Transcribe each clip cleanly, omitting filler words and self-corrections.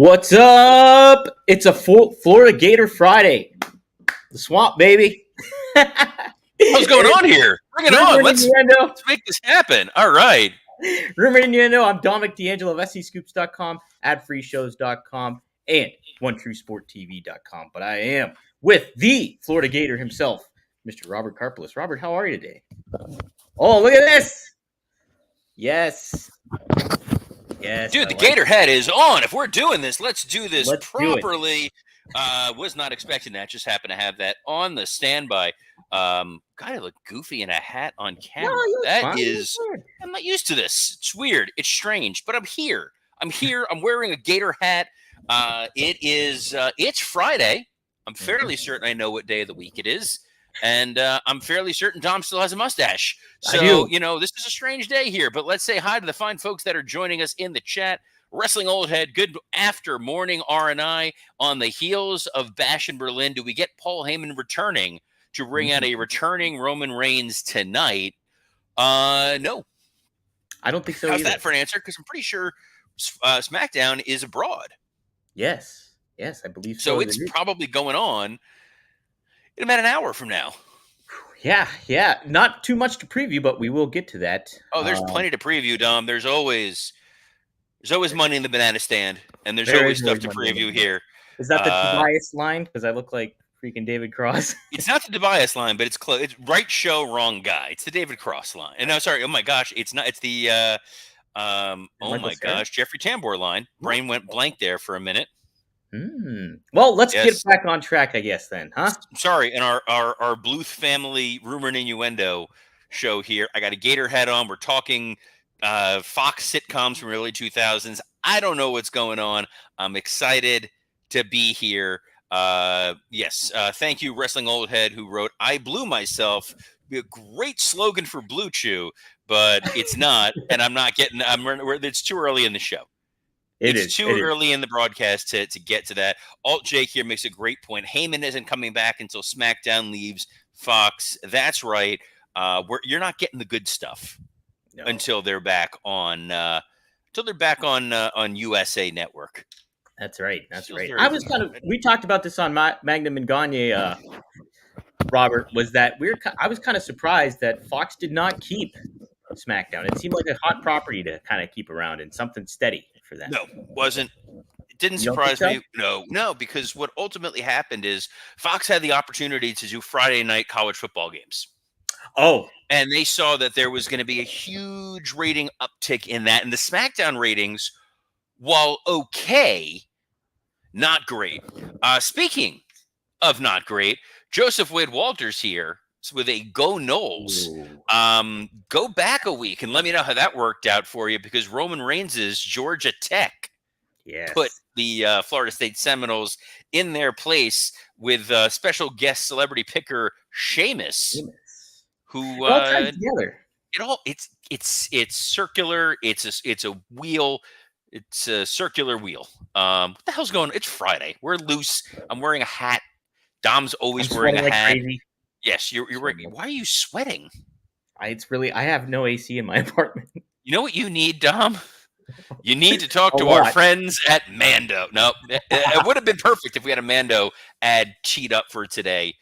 What's up? It's a Florida Gator Friday. The swamp, baby. What's going on here? Bring it on. Let's make this happen. All right. Rumor and Innuendo. I'm Dominic D'Angelo of SCScoops.com, adfreeshows.com, and OneTrueSportTV.com. But I am with the Florida Gator himself, Mr. Robert Karpelis. Robert, how are you today? Oh, look at this. Yes. Dude, the Gator head is on. If we're doing this, let's do this properly. Was not expecting that. Just happened to have that on the standby. Gotta look goofy in a hat on camera. No, I'm not used to this. It's weird. It's strange, but I'm here. I'm wearing a Gator hat. It's Friday. I'm fairly certain I know what day of the week it is. And I'm fairly certain Dom still has a mustache. So, this is a strange day here. But let's say hi to the fine folks that are joining us in the chat. Wrestling Old Head, good after morning R&I on the heels of Bash in Berlin. Do we get Paul Heyman returning to bring out a returning Roman Reigns tonight? No. I don't think so How's either. That for an answer? Because I'm pretty sure SmackDown is abroad. Yes, I believe so. So it's probably going on in about an hour from now. Yeah. Not too much to preview, but we will get to that. Oh, there's plenty to preview, Dom. There's always money in the banana stand, and there's always stuff to preview here. Is that the Tobias line? Because I look like freaking David Cross. It's not the Tobias line, but it's close. It's right show, wrong guy. It's the David Cross line. And no, sorry. Oh my gosh, it's not. It's the Jeffrey Tambor line. Brain went blank there for a minute. Well, let's get back on track, I guess, then, huh? Sorry, in our Bluth family rumor and innuendo show here, I got a Gator hat on. We're talking Fox sitcoms from early 2000s. I don't know what's going on. I'm excited to be here. Thank you, Wrestling Old Head, who wrote, "I blew myself." Be a great slogan for Blue Chew, but it's not, and I'm not getting. It's too early in the show. It's too early in the broadcast to get to that. Alt Jake here makes a great point. Heyman isn't coming back until SmackDown leaves Fox. That's right. You're not getting the good stuff until they're back on USA Network. That's right. We talked about this on Magnum and Gagne. Robert, I was kind of surprised that Fox did not keep SmackDown. It seemed like a hot property to kind of keep around and something steady for them. No, wasn't. It didn't surprise me. No, because what ultimately happened is Fox had the opportunity to do Friday night college football games. Oh. And they saw that there was going to be a huge rating uptick in that. And the SmackDown ratings, while okay, not great. Speaking of not great, Joseph Wade Walters here with a Go Knowles. Go back a week and let me know how that worked out for you, because Roman Reigns' Georgia Tech put the Florida State Seminoles in their place with special guest celebrity picker Sheamus. Who together. It's circular. It's a wheel. It's a circular wheel. What the hell's going on? It's Friday. We're loose. I'm wearing a hat. Dom's always wearing a hat. Crazy. Yes, you're wearing. Why are you sweating? I have no AC in my apartment. You know what you need, Dom? You need to talk to our friends at Mando. No, it would have been perfect if we had a Mando ad teed up for today.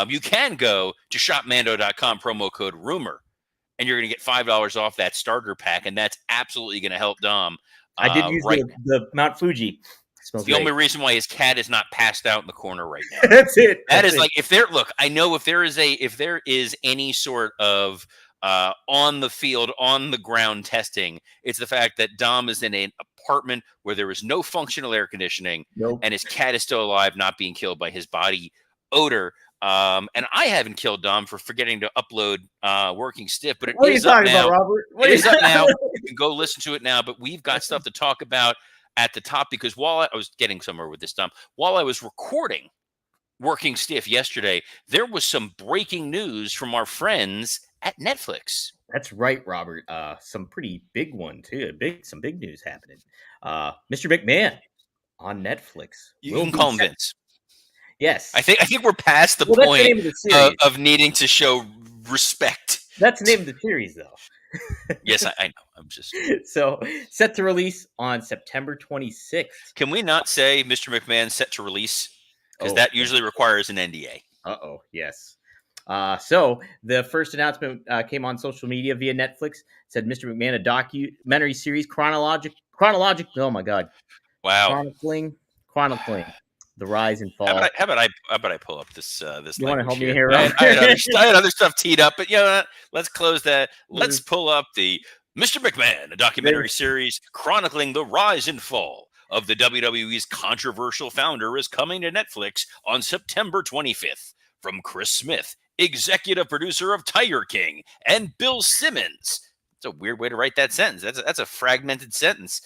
You can go to shopmando.com, promo code rumor, and you're going to get $5 off that starter pack, and that's absolutely going to help Dom. I did use the Mount Fuji. The only reason why his cat is not passed out in the corner right now. That's it. I know if there is any sort of on the field, on the ground testing, it's the fact that Dom is in an apartment where there is no functional air conditioning, and his cat is still alive, not being killed by his body odor. And I haven't killed Dom for forgetting to upload Working Stiff, but it is up now. Robert? It is up now. You can go listen to it now, but we've got stuff to talk about at the top, because while I was getting somewhere with this, Dom, while I was recording Working Stiff yesterday, there was some breaking news from our friends at Netflix. That's right, Robert. Some pretty big one too. Some big news happening. Mr. McMahon on Netflix. You can call him Vince. Yes, I think we're past the point of needing to show respect. That's the name of the series, though. Yes, I know. I'm just. So set to release on September 26th. Can we not say Mr. McMahon set to release? Because Oh, that usually requires an NDA. uh-oh, yes. So the first announcement came on social media via Netflix. Said Mr. McMahon, a documentary series chronologic. Oh my God, Wow. chronicling the rise and fall. How about I pull up this You want to language help me here? here, I, Rob? I, had other, I had other stuff teed up, but you know what? Let's close that. Let's There- pull up the Mr. McMahon, a documentary series chronicling the rise and fall of the WWE's controversial founder, is coming to Netflix on September 25th. From Chris Smith, executive producer of Tiger King, and Bill Simmons. It's a weird way to write that sentence. That's a fragmented sentence.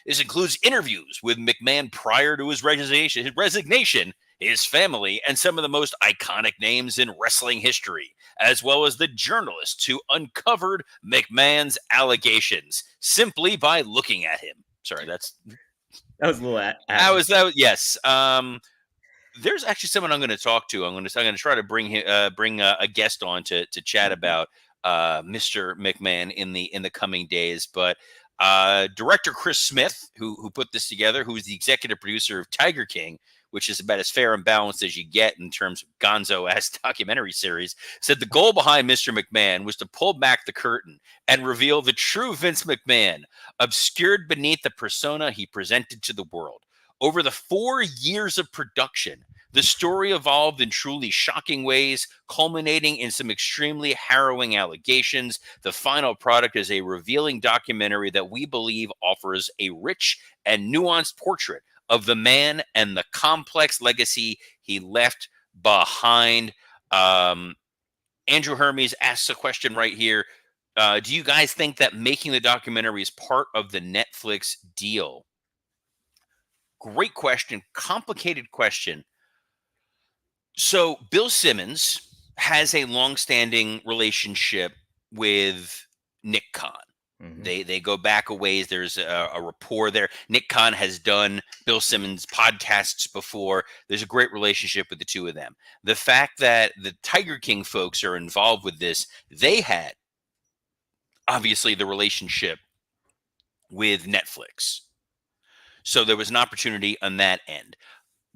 This includes interviews with McMahon prior to his resignation, his family, and some of the most iconic names in wrestling history, as well as the journalists who uncovered McMahon's allegations simply by looking at him. Sorry, that was a little. Yes. There's actually someone I'm going to talk to. I'm going to try to bring a guest on to chat about Mr. McMahon in the coming days. But director Chris Smith, who put this together, who is the executive producer of Tiger King, which is about as fair and balanced as you get in terms of gonzo-ass documentary series, said the goal behind Mr. McMahon was to pull back the curtain and reveal the true Vince McMahon, obscured beneath the persona he presented to the world. Over the 4 years of production, the story evolved in truly shocking ways, culminating in some extremely harrowing allegations. The final product is a revealing documentary that we believe offers a rich and nuanced portrait of the man and the complex legacy he left behind. Andrew Hermes asks a question right here. Do you guys think that making the documentary is part of the Netflix deal? Great question. Complicated question. So Bill Simmons has a long-standing relationship with Nick Khan. Mhm. They go back a ways. There's a rapport there. Nick Khan has done Bill Simmons podcasts before. There's a great relationship with the two of them. The fact that the Tiger King folks are involved with this, they had obviously the relationship with Netflix. So there was an opportunity on that end.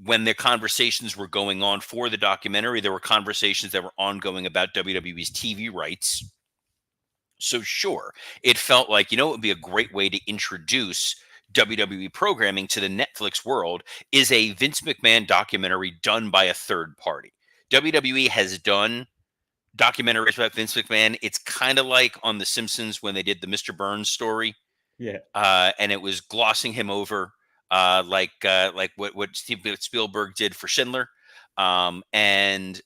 When the conversations were going on for the documentary, there were conversations that were ongoing about WWE's TV rights. So sure, it felt like, it would be a great way to introduce WWE programming to the Netflix world is a Vince McMahon documentary done by a third party. WWE has done documentaries about Vince McMahon. It's kind of like on The Simpsons when they did the Mr. Burns story. Yeah. And it was glossing him over, like what Steven Spielberg did for Schindler, and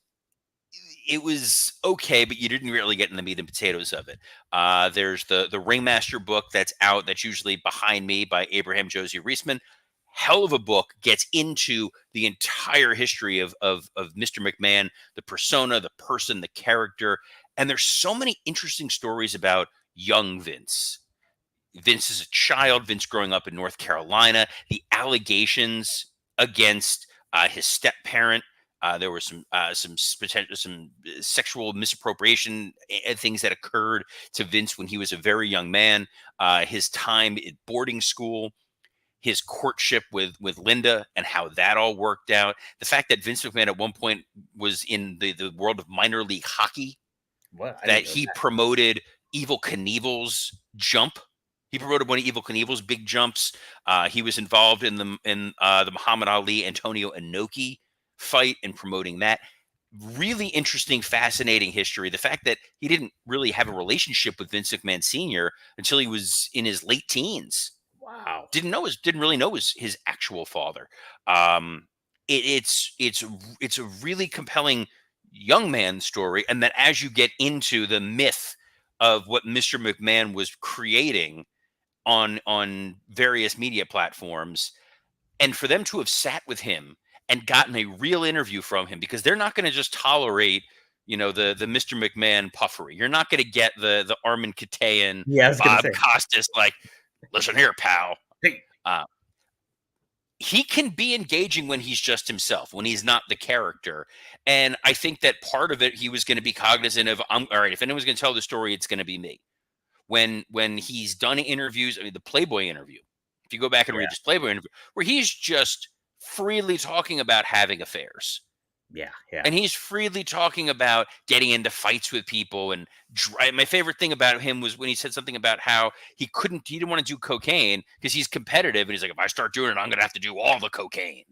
it was okay, but you didn't really get in the meat and potatoes of it. There's the Ringmaster book that's out, that's usually behind me, by Abraham Josie Reisman. Hell of a book, gets into the entire history of Mr. McMahon, the persona, the person, the character, and there's so many interesting stories about young Vince. Vince as a child, Vince growing up in North Carolina, the allegations against his step parent. There were some sexual misappropriation things that occurred to Vince when he was a very young man. His time at boarding school, his courtship with Linda, and how that all worked out. The fact that Vince McMahon at one point was in the world of minor league hockey, What? I that didn't know he that. promoted Evil Knievel's jump. He promoted one of Evil Knievel's big jumps. He was involved in the Muhammad Ali Antonio Inoki fight and promoting that. Really interesting, fascinating history. The fact that he didn't really have a relationship with Vince McMahon Sr. until he was in his late teens. Wow. Didn't really know his actual father. It's a really compelling young man story, and that as you get into the myth of what Mr. McMahon was creating on various media platforms, and for them to have sat with him and gotten a real interview from him, because they're not going to just tolerate the Mr. McMahon puffery. You're not going to get the Armin Katayan, Yeah, I was gonna Bob say. Costas, like, listen here, pal. Hey. He can be engaging when he's just himself, when he's not the character. And I think that part of it, he was going to be cognizant of, all right, if anyone's going to tell the story, it's going to be me. when he's done interviews. I mean, the Playboy interview. If you go back and read this Playboy interview, where he's just freely talking about having affairs. Yeah. And he's freely talking about getting into fights with people. And my favorite thing about him was when he said something about how he didn't want to do cocaine because he's competitive. And he's like, if I start doing it, I'm going to have to do all the cocaine.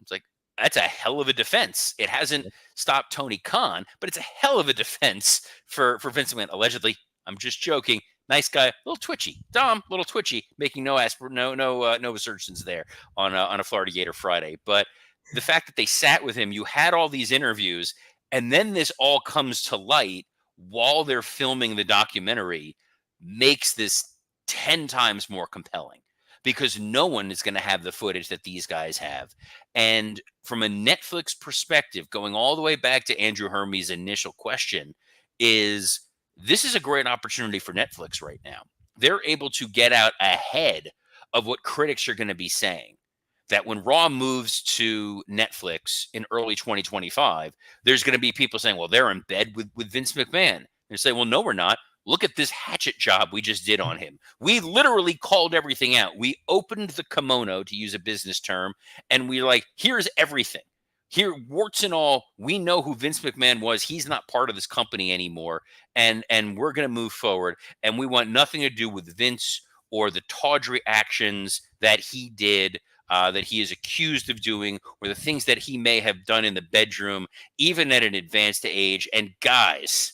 It's like, that's a hell of a defense. It hasn't stopped Tony Khan, but it's a hell of a defense for Vince McMahon. Allegedly, I'm just joking. Nice guy, a little twitchy. Dom, a little twitchy, making no assertions there on a Florida Gator Friday. But the fact that they sat with him, you had all these interviews, and then this all comes to light while they're filming the documentary, makes this 10 times more compelling because no one is going to have the footage that these guys have. And from a Netflix perspective, going all the way back to Andrew Hermes' initial question, this is a great opportunity for Netflix right now. They're able to get out ahead of what critics are going to be saying. That when Raw moves to Netflix in early 2025, there's going to be people saying, well, they're in bed with Vince McMahon. They say, well, no, we're not. Look at this hatchet job we just did on him. We literally called everything out. We opened the kimono, to use a business term, and we're like, here's everything. Here, warts and all, we know who Vince McMahon was. He's not part of this company anymore, and we're going to move forward, and we want nothing to do with Vince or the tawdry actions that he did, that he is accused of doing, or the things that he may have done in the bedroom, even at an advanced age. And guys,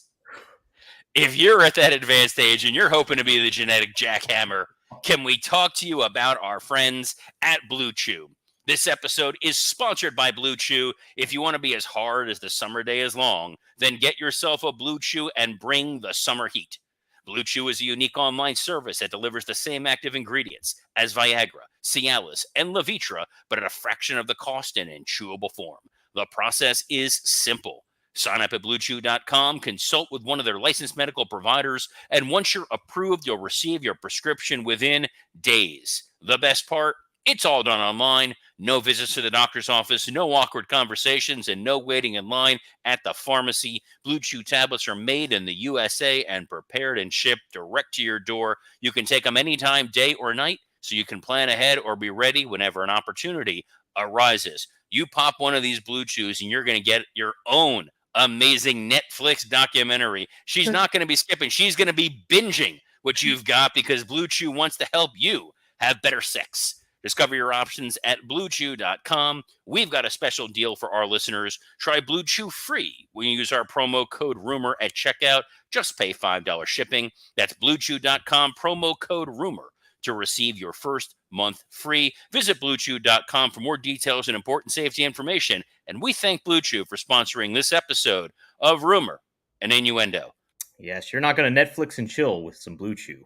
if you're at that advanced age and you're hoping to be the genetic jackhammer, can we talk to you about our friends at Blue Chew? This episode is sponsored by Blue Chew. If you want to be as hard as the summer day is long, then get yourself a Blue Chew and bring the summer heat. Blue Chew is a unique online service that delivers the same active ingredients as Viagra, Cialis, and Levitra, but at a fraction of the cost and in chewable form. The process is simple. Sign up at BlueChew.com, consult with one of their licensed medical providers, and once you're approved, you'll receive your prescription within days. The best part? It's all done online. No visits to the doctor's office, no awkward conversations, and no waiting in line at the pharmacy. Blue Chew tablets are made in the USA and prepared and shipped direct to your door. You can take them anytime, day or night, so you can plan ahead or be ready whenever an opportunity arises. You pop one of these Blue Chews and you're going to get your own amazing Netflix documentary. She's not going to be skipping. She's going to be binging what you've got because Blue Chew wants to help you have better sex. Discover your options at BlueChew.com. We've got a special deal for our listeners. Try Blue Chew free when you use our promo code RUMOR at checkout. Just pay $5 shipping. That's BlueChew.com, promo code RUMOR to receive your first month free. Visit BlueChew.com for more details and important safety information. And we thank Blue Chew for sponsoring this episode of Rumor and Innuendo. Yes, you're not going to Netflix and chill with some Blue Chew.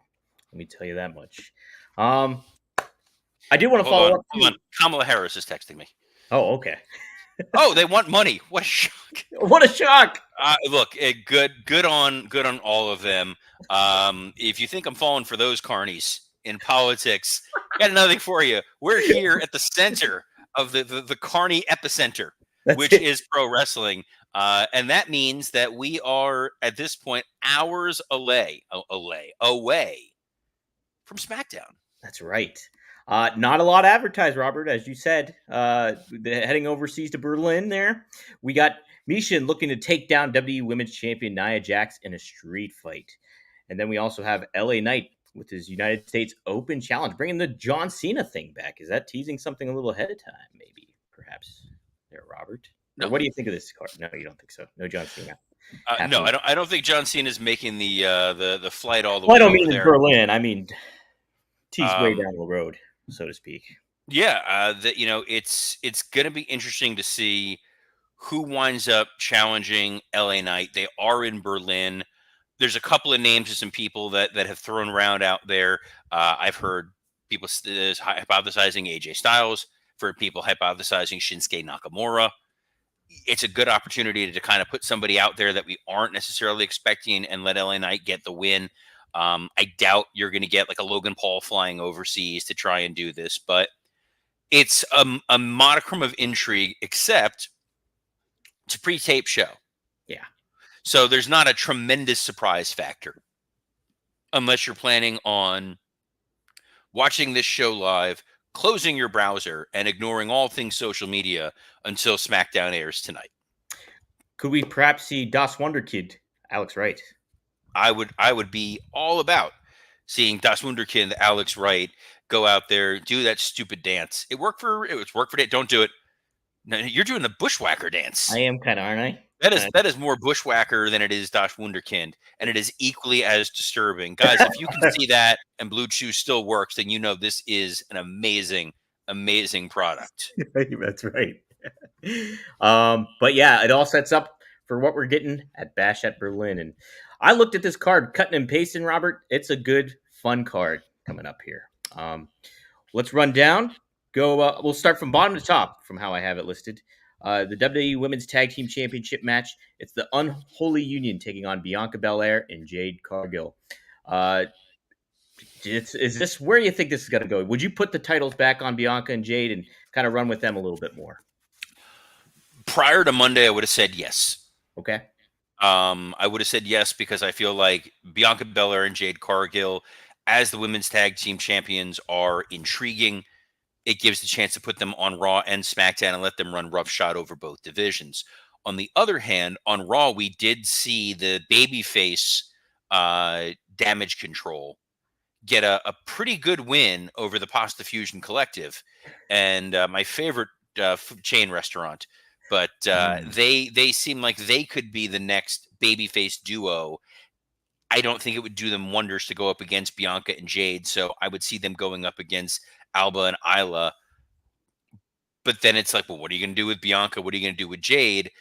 Let me tell you that much. I do want to follow up. Hold on. Kamala Harris is texting me. Oh, okay. Oh, they want money. What a shock! What a shock! Look, good on all of them. If you think I'm falling for those carnies in politics, I got another thing for you. We're here at the center of the carny epicenter, which is pro wrestling, and that means that we are at this point hours away from SmackDown. That's right. Not a lot advertised, Robert, as you said. Heading overseas to Berlin there. We got Mishin looking to take down WWE Women's Champion Nia Jax in a street fight. And then we also have LA Knight with his United States Open Challenge, bringing the John Cena thing back. Is that teasing something a little ahead of time, maybe, perhaps, there, Robert? No. Or what do you think of this card? No, you don't think so. No John Cena. No, I don't think John Cena is making the flight all the way. I don't over mean there. in Berlin. I mean, tease way down the road, so to speak. Yeah, it's going to be interesting to see who winds up challenging LA Knight. They are in Berlin. There's a couple of names of some people that have thrown around out there. I've heard people hypothesizing AJ Styles, for people hypothesizing Shinsuke Nakamura. It's a good opportunity to kind of put somebody out there that we aren't necessarily expecting and let LA Knight get the win. I doubt you're going to get like a Logan Paul flying overseas to try and do this, but it's a modicum of intrigue, except it's a pre-tape show. Yeah. So there's not a tremendous surprise factor. unless you're planning on watching this show live, closing your browser, and ignoring all things social media until SmackDown airs tonight. Could we perhaps see Das Wunderkind, Alex Wright? I would be all about seeing Das Wunderkind, Alex Wright, go out there, do that stupid dance. It worked for it. Don't do it. No, you're doing the bushwhacker dance. I am kind of, aren't I? That is more bushwhacker than it is Das Wunderkind, and it is equally as disturbing. Guys, if you can see that and Blue Chew still works, then you know this is an amazing, amazing product. That's right. But yeah, it all sets up for what we're getting at Bash at Berlin. And I looked at this card, cutting and pasting, Robert. It's a good, fun card coming up here. Let's run down. We'll start from bottom to top from how I have it listed. The WWE Women's Tag Team Championship match. It's the Unholy Union taking on Bianca Belair and Jade Cargill. Is this where you think this is going to go? Would you put the titles back on Bianca and Jade and kind of run with them a little bit more? Prior to Monday, I would have said yes. Okay. I would have said yes because I feel like Bianca Belair and Jade Cargill, as the women's tag team champions, are intriguing. It gives the chance to put them on Raw and SmackDown and let them run roughshod over both divisions. On the other hand, on Raw, we did see the babyface Damage Control get a pretty good win over the Pasta Fusion Collective and my favorite chain restaurant. But they seem like they could be the next babyface duo. I don't think it would do them wonders to go up against Bianca and Jade, so I would see them going up against Alba and Isla. But then it's like, well, what are you going to do with Bianca? What are you going to do with Jade?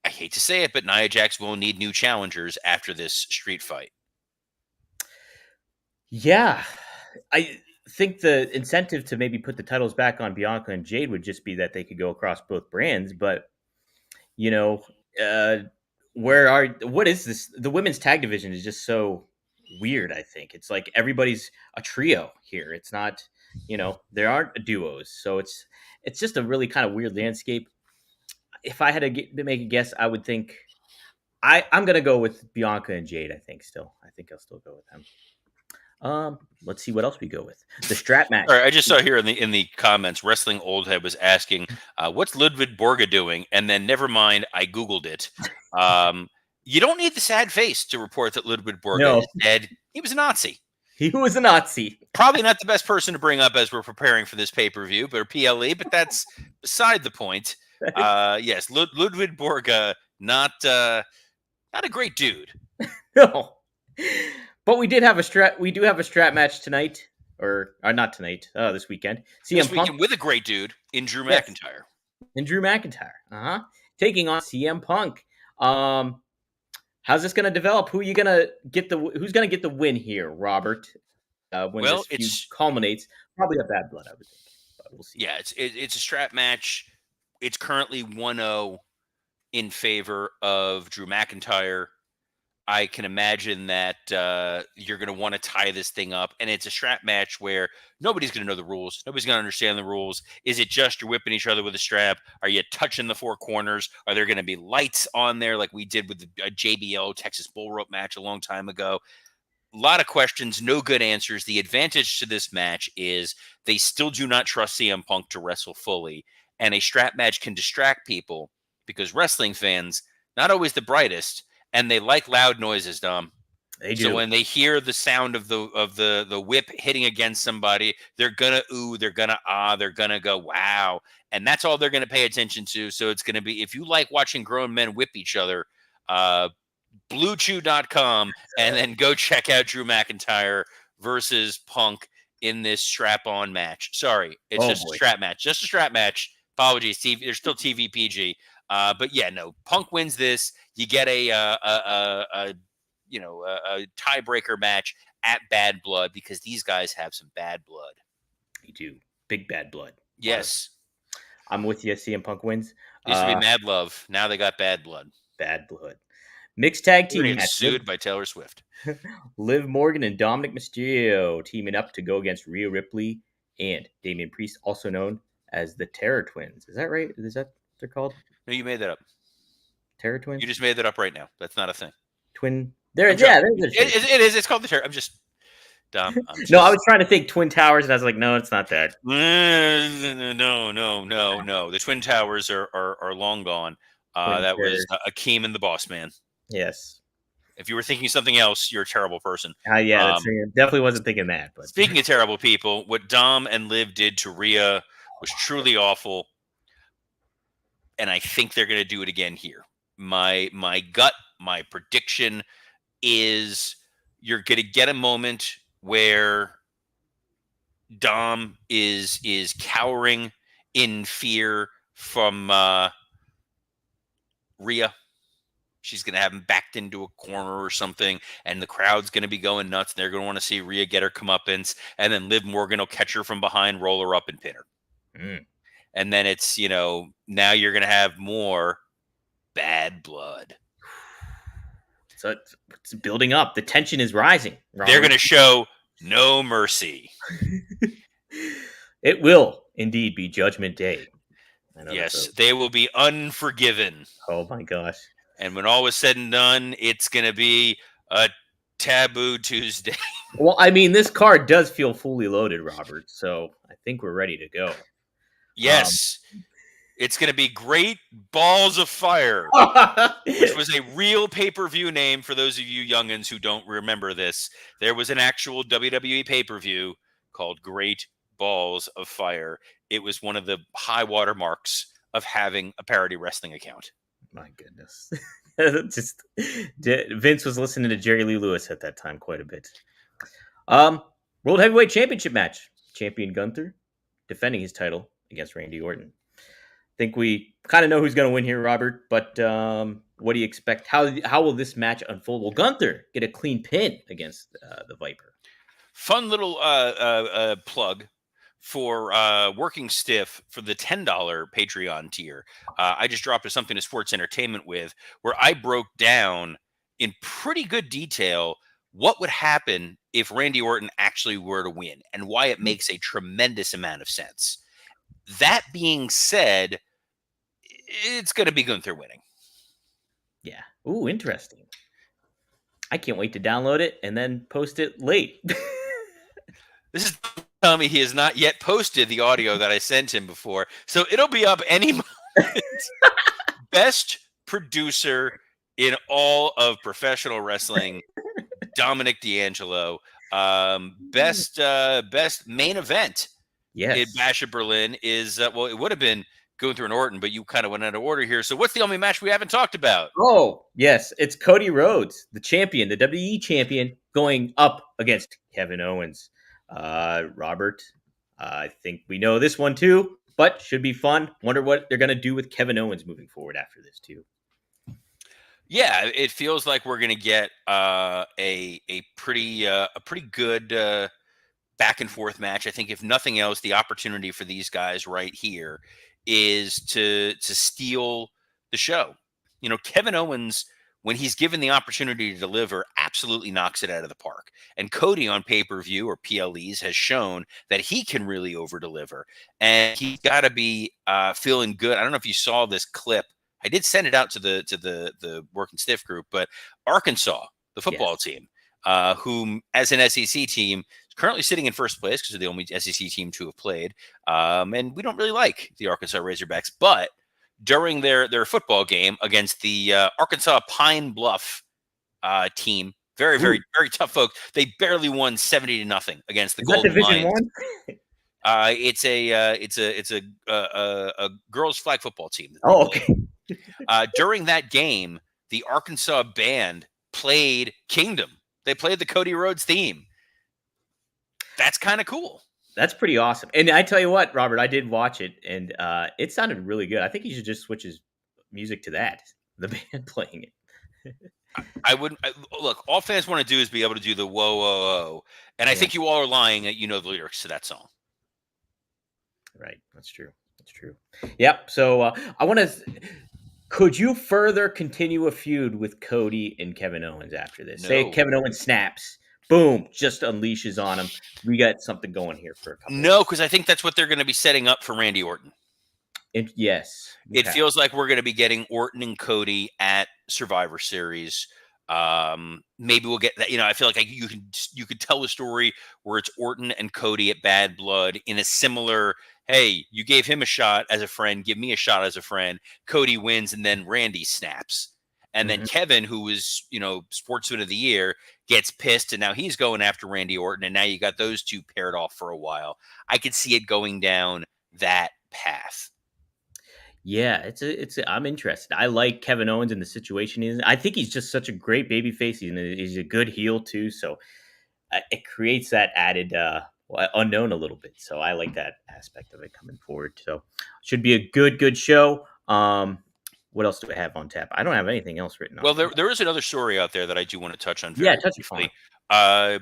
I hate to say it, but Nia Jax will need new challengers after this street fight. Yeah. I think the incentive to maybe put the titles back on Bianca and Jade would just be that they could go across both brands. But, what is this? The women's tag division is just so weird, I think. It's like everybody's a trio here. It's not, there aren't duos. So it's just a really kind of weird landscape. If I had to make a guess, I would think I'm going to go with Bianca and Jade, I think I'll still go with them. Let's see what else we go with. The strap match. All right, I just saw here in the comments, Wrestling Oldhead was asking, what's Ludwig Borga doing? And then never mind, I Googled it. You don't need the sad face to report that Ludwig Borga is dead. He was a Nazi. He was a Nazi. Probably not the best person to bring up as we're preparing for this pay-per-view, but PLE, but that's beside the point. Yes, Ludwig Borga, not a great dude. No. But we do have a strap match tonight, or not tonight, this weekend. CM Punk with a great dude in Drew McIntyre. Taking on CM Punk. How's this going to develop? Who's going to get the win here, Robert? When this feud culminates, probably a Bad Blood, I would think. But we'll see. Yeah, it's a strap match. It's currently 1-0 in favor of Drew McIntyre. I can imagine that you're going to want to tie this thing up. And it's a strap match where nobody's going to know the rules. Nobody's going to understand the rules. Is it just you're whipping each other with a strap? Are you touching the four corners? Are there going to be lights on there like we did with the JBL Texas Bull Rope match a long time ago? A lot of questions, no good answers. The advantage to this match is they still do not trust CM Punk to wrestle fully. And a strap match can distract people because wrestling fans, not always the brightest, and they like loud noises, Dom. They do. So when they hear the sound of the whip hitting against somebody, they're gonna ooh, they're gonna ah, they're gonna go wow, and that's all they're gonna pay attention to. So it's gonna be, if you like watching grown men whip each other, BlueChew.com, and then go check out Drew McIntyre versus Punk in this strap-on match. Sorry, it's a strap match, just a strap match. Apologies, TV. There's still TV PG. But yeah, no. Punk wins this. You get a tiebreaker match at Bad Blood because these guys have some bad blood. They do. Big bad blood. Yes. I'm with you. CM Punk wins. Used to be Mad Love. Now they got bad blood. Bad blood. Mixed tag team match. Sued by Taylor Swift. Liv Morgan and Dominic Mysterio teaming up to go against Rhea Ripley and Damian Priest, also known as the Terror Twins. Is that right? Is that what they're called? No, you made that up. Terror Twins? You just made that up right now. That's not a thing. Twin. It is. It's called the Terror. I'm just Dom, I'm just... No, I was trying to think Twin Towers, and I was like, no, it's not that. No. The Twin Towers are long gone. That was Akeem and the Boss Man. Yes. If you were thinking something else, you're a terrible person. Yeah, definitely wasn't thinking that. But speaking of terrible people, what Dom and Liv did to Rhea was truly awful, and I think they're going to do it again here. My gut, my prediction is you're going to get a moment where Dom is cowering in fear from Rhea. She's going to have him backed into a corner or something, and the crowd's going to be going nuts. And they're going to want to see Rhea get her comeuppance, and then Liv Morgan will catch her from behind, roll her up, and pin her. And then it's, now you're going to have more bad blood. So it's building up. The tension is rising. Robert. They're going to show no mercy. It will indeed be Judgment Day. Yes, they will be unforgiven. Oh, my gosh. And when all was said and done, it's going to be a taboo Tuesday. Well, I mean, this card does feel fully loaded, Robert. So I think we're ready to go. Yes. It's going to be Great Balls of Fire, which was a real pay-per-view name for those of you youngins who don't remember this. There was an actual WWE pay-per-view called Great Balls of Fire. It was one of the high water marks of having a parody wrestling account. My goodness. Vince was listening to Jerry Lee Lewis at that time quite a bit. World Heavyweight Championship match. Champion Gunther defending his title against Randy Orton. I think we kind of know who's going to win here, Robert, but what do you expect? How will this match unfold? Will Gunther get a clean pin against the Viper? Fun little plug for Working Stiff for the $10 Patreon tier. I just dropped something to Sports Entertainment with where I broke down in pretty good detail what would happen if Randy Orton actually were to win and why it makes a tremendous amount of sense. That being said, it's going to be Gunther winning. Yeah. Ooh, interesting. I can't wait to download it and then post it late. This is telling me he has not yet posted the audio that I sent him before, so it'll be up any moment. Best producer in all of professional wrestling, Dominic D'Angelo. Best main event. Yes. In Bash at Berlin is it would have been Gunther and Orton, but you kind of went out of order here. So what's the only match we haven't talked about? Oh, yes. It's Cody Rhodes, the champion, the WWE champion, going up against Kevin Owens. Robert, I think we know this one too, but should be fun. Wonder what they're going to do with Kevin Owens moving forward after this too. Yeah, it feels like we're going to get a pretty good back and forth match. I think if nothing else, the opportunity for these guys right here is to steal the show. Kevin Owens, when he's given the opportunity to deliver, absolutely knocks it out of the park. And Cody on pay-per-view or PLEs has shown that he can really over-deliver. And he's got to be feeling good. I don't know if you saw this clip. I did send it out to the Working Stiff group, but Arkansas, the football team, whom as an SEC team is currently sitting in first place because they're the only SEC team to have played. And we don't really like the Arkansas Razorbacks, but during their football game against the Arkansas Pine Bluff team, very, very, very tough folks, they barely won 70-0 against the Golden Division Lions. I? It's a girls flag football team. Oh, okay. During that game, the Arkansas band played Kingdom. They played the Cody Rhodes theme. That's kind of cool. That's pretty awesome. And I tell you what, Robert, I did watch it, and it sounded really good. I think you should just switch his music to that, the band playing it. I wouldn't look. All fans want to do is be able to do the whoa, whoa, whoa, and I think you all are lying that you know the lyrics to that song. Right, that's true. That's true. Yep. So I want to. Could you further continue a feud with Cody and Kevin Owens after this? No. Say Kevin Owens snaps, boom, just unleashes on him. We got something going here for a couple. No, because I think that's what they're going to be setting up for Randy Orton. Yes. It feels like we're going to be getting Orton and Cody at Survivor Series. Maybe we'll get that. I feel like you could tell a story where it's Orton and Cody at Bad Blood in a similar. Hey, you gave him a shot as a friend. Give me a shot as a friend. Cody wins, and then Randy snaps, and then Mhm. Kevin, who was Sportsman of the Year, gets pissed, and now he's going after Randy Orton, and now you got those two paired off for a while. I could see it going down that path. Yeah, I'm interested. I like Kevin Owens in the situation he's in. I think he's just such a great baby face. He's a good heel too. So it creates that added unknown a little bit. So I like that aspect of it coming forward. So should be a good show. What else do I have on tap? I don't have anything else written Well, on. there is another story out there that I do want to touch on Yeah, very touch upon briefly. it.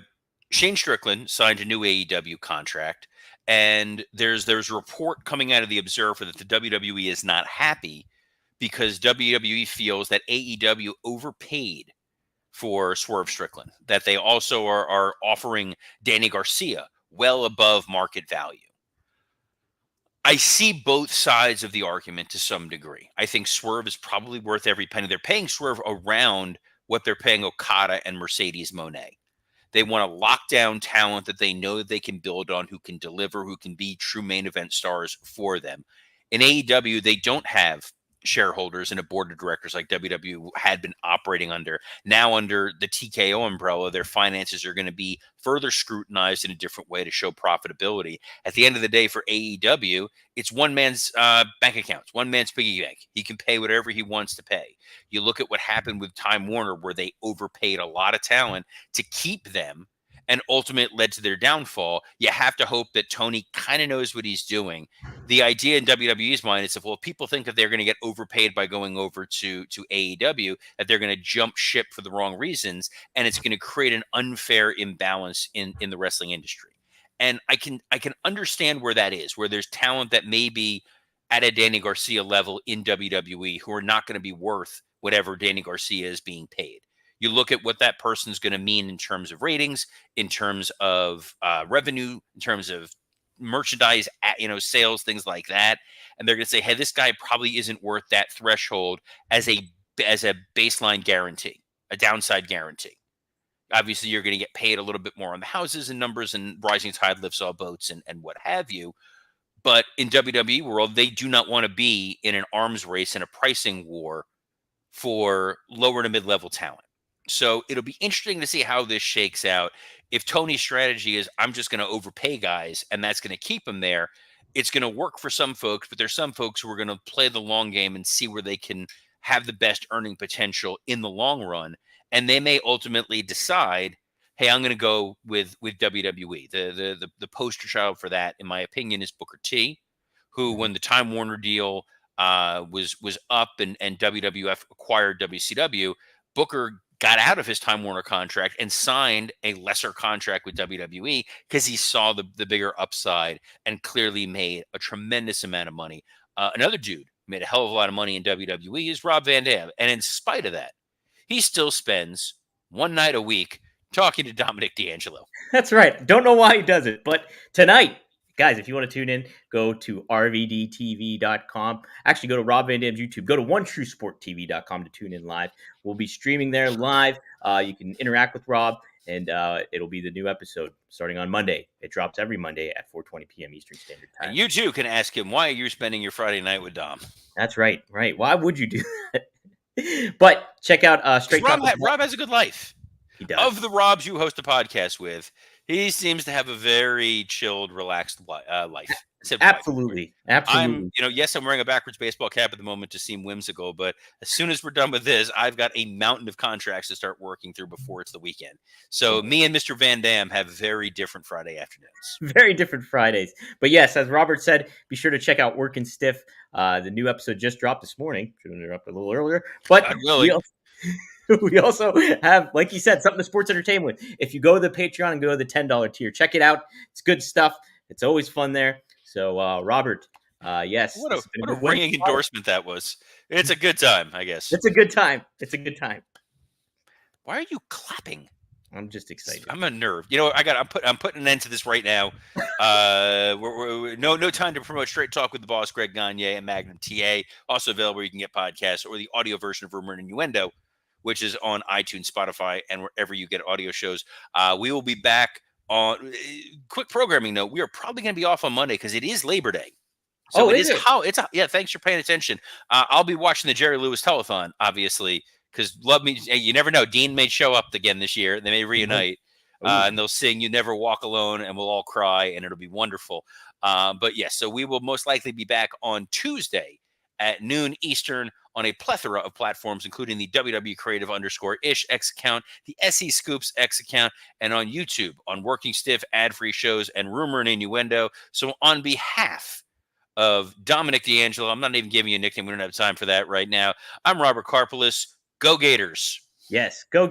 Shane Strickland signed a new AEW contract, and there's a report coming out of the Observer that the WWE is not happy because WWE feels that AEW overpaid for Swerve Strickland, that they also are offering Danny Garcia well above market value. I see both sides of the argument to some degree. I think Swerve is probably worth every penny. They're paying Swerve around what they're paying Okada and Mercedes Moné. They want to lock down talent that they know that they can build on, who can deliver, who can be true main event stars for them. In AEW, they don't have shareholders and a board of directors like WWE had been operating under. Now, under the TKO umbrella, their finances are going to be further scrutinized in a different way to show profitability. At the end of the day, for AEW, it's one man's bank accounts, one man's piggy bank. He can pay whatever he wants to pay. You look at what happened with Time Warner, where they overpaid a lot of talent to keep them and ultimately led to their downfall. You have to hope that Tony kind of knows what he's doing. The idea in WWE's mind is if people think that they're going to get overpaid by going over to AEW, that they're going to jump ship for the wrong reasons, and it's going to create an unfair imbalance in the wrestling industry. And I can understand where that is, where there's talent that may be at a Danny Garcia level in WWE who are not going to be worth whatever Danny Garcia is being paid. You look at what that person's going to mean in terms of ratings, in terms of revenue, in terms of merchandise, sales, things like that, and they're going to say, "Hey, this guy probably isn't worth that threshold as a baseline guarantee, a downside guarantee." Obviously, you're going to get paid a little bit more on the houses and numbers, and rising tide lifts all boats, and what have you. But in WWE world, they do not want to be in an arms race and a pricing war for lower to mid-level talent. So it'll be interesting to see how this shakes out. If Tony's strategy is, I'm just going to overpay guys and that's going to keep them there, it's going to work for some folks, but there's some folks who are going to play the long game and see where they can have the best earning potential in the long run. And they may ultimately decide, hey, I'm going to go with WWE. The poster child for that, in my opinion, is Booker T, who, when the Time Warner deal was up and WWF acquired WCW, Booker got out of his Time Warner contract and signed a lesser contract with WWE because he saw the bigger upside and clearly made a tremendous amount of money. Another dude made a hell of a lot of money in WWE is Rob Van Dam. And in spite of that, he still spends one night a week talking to Dominic D'Angelo. That's right. Don't know why he does it, but tonight, guys, if you want to tune in, go to rvdtv.com. Actually, go to Rob Van Dam's YouTube. Go to onetruesporttv.com to tune in live. We'll be streaming there live. You can interact with Rob, and it'll be the new episode starting on Monday. It drops every Monday at 4:20 p.m. Eastern Standard Time. And you too can ask him, why are you spending your Friday night with Dom? That's right. Right. Why would you do that? But check out Straight Talk. Rob has a good life. He does. Of the Robs you host a podcast with, he seems to have a very chilled, relaxed life. Absolutely. Absolutely. Yes, I'm wearing a backwards baseball cap at the moment to seem whimsical, but as soon as we're done with this, I've got a mountain of contracts to start working through before it's the weekend. So me and Mr. Van Dam have very different Friday afternoons. Very different Fridays. But yes, as Robert said, be sure to check out Workin' Stiff. The new episode just dropped this morning. Should have interrupted a little earlier. But we also have, like you said, something to sports entertainment with. If you go to the Patreon and go to the $10 tier, check it out. It's good stuff. It's always fun there. So, Robert, yes. What a ringing endorsement that was. It's a good time, I guess. It's a good time. It's a good time. Why are you clapping? I'm just excited. I'm unnerved. I'm putting an end to this right now. No time to promote Straight Talk with the Boss, Greg Gagne, and Magnum TA. Also available where you can get podcasts or the audio version of Rumor and Innuendo, which is on iTunes, Spotify, and wherever you get audio shows. We will be back on quick programming note. We are probably going to be off on Monday because it is Labor Day. So is it? Yeah, thanks for paying attention. I'll be watching the Jerry Lewis telethon, obviously, because love me. You never know. Dean may show up again this year. They may reunite, and they'll sing "You Never Walk Alone," and we'll all cry, and it'll be wonderful. But yes, so we will most likely be back on Tuesday at noon Eastern on a plethora of platforms, including the WW Creative _ish X account, the SE Scoops X account, and on YouTube on Working Stiff, ad-free shows, and Rumor and Innuendo. So on behalf of Dominic D'Angelo, I'm not even giving you a nickname. We don't have time for that right now. I'm Robert Karpelis. Go Gators. Yes, go